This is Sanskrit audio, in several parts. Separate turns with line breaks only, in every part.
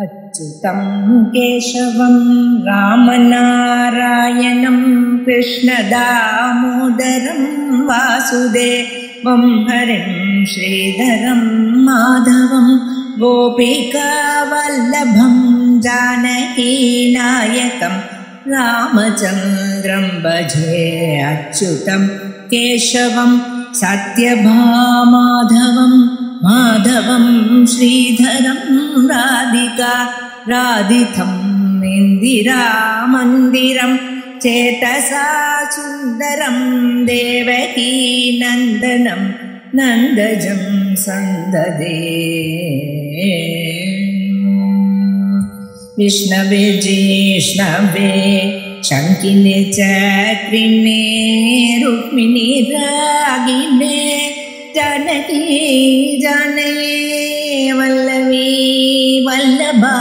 अच्युतं केशवं रामनारायणं कृष्णदामोदरं वासुदेवं हरिं श्रीधरं माधवं गोपिकावल्लभं जानकीनायकं रामचन्द्रं भजे। अच्युतं केशवं सत्यभामाधवं माधवं श्रीधरं राधिका राधितं इन्दिरामन्दिरं चेतसा सुन्दरं देवकी नन्दनं नन्दजं सन्ददे। विष्णवे जिष्णवे शङ्किने चक्रिणे रुक्मिणी रागिणे जानकी जानये वल्लवी वल्लभा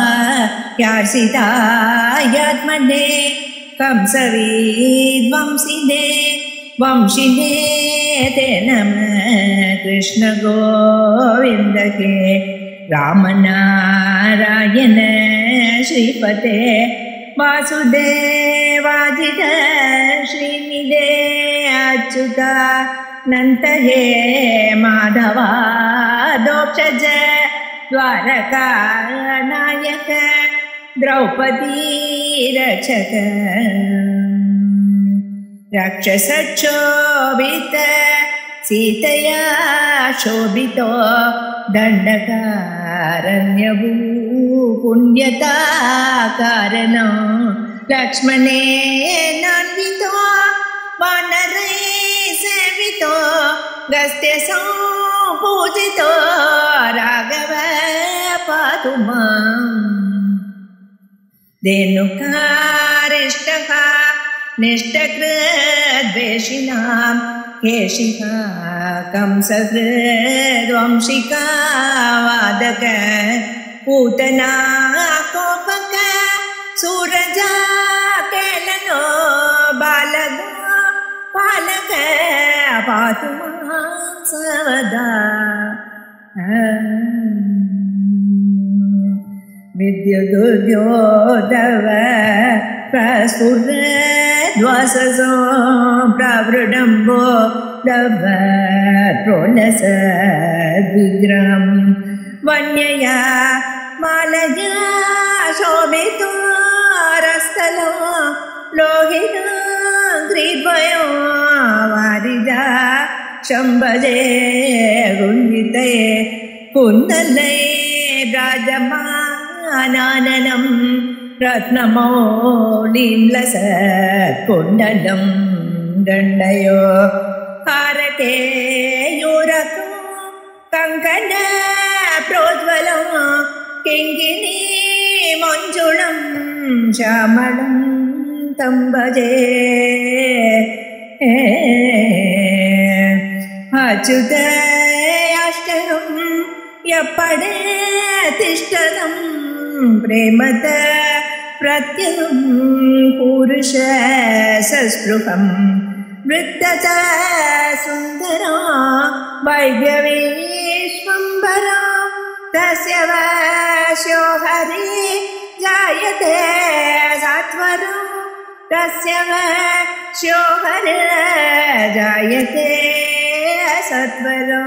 यार्षितायात्मने कंसविध्वंसिने वंशिने ते नमः कृष्ण गोविन्दके रामनारायण श्रीपते वासुदेवाजित श्रीनिधे अच्युता नन्त हे माधवा दोक्षज द्वारका नायक द्रौपदी रक्षक राक्षसक्षोभित सीतया शोभितो दण्डकारण्यभू पुण्यता कारणो लक्ष्मणेनान्वितो वानरै सेवितो गस्त्य पूजितो राघव पातु माम्। धेनुकारिष्टः निष्टकृद्वेषिणां केशिका कंसहृद्वंशिका वादक पूतना कोपक सूरजा केलनो बालक पालक पातु मां सर्वदा। विद्युदुद्योतव प्रस्फुरद्वाससो प्रवृडम्बो दवत्रोलसद्विग्रहं वन्यया मालया शोभितो रस्थलो लोहिता ग्रीद्वयो वारिजा शम्भजे गुञ्जिते कुन्दले राजमानाननं रत्नमौलिं लसत्कुण्डलं दण्डयो हारके यूरको कङ्कण प्रोज्वलं किङ्किणी मञ्जुळं श्यामलं तं भजे। अच्युत अष्टकं यपडे तिष्ठतं प्रेमत प्रत्यहं पुरुष सस्पृहं वृत्तच सुन्दरो वैद्यवीश्वम्भरो तस्य वश्यो हरि जायते सत्वरो तस्य वश्यो हरि जायते सत्वरो।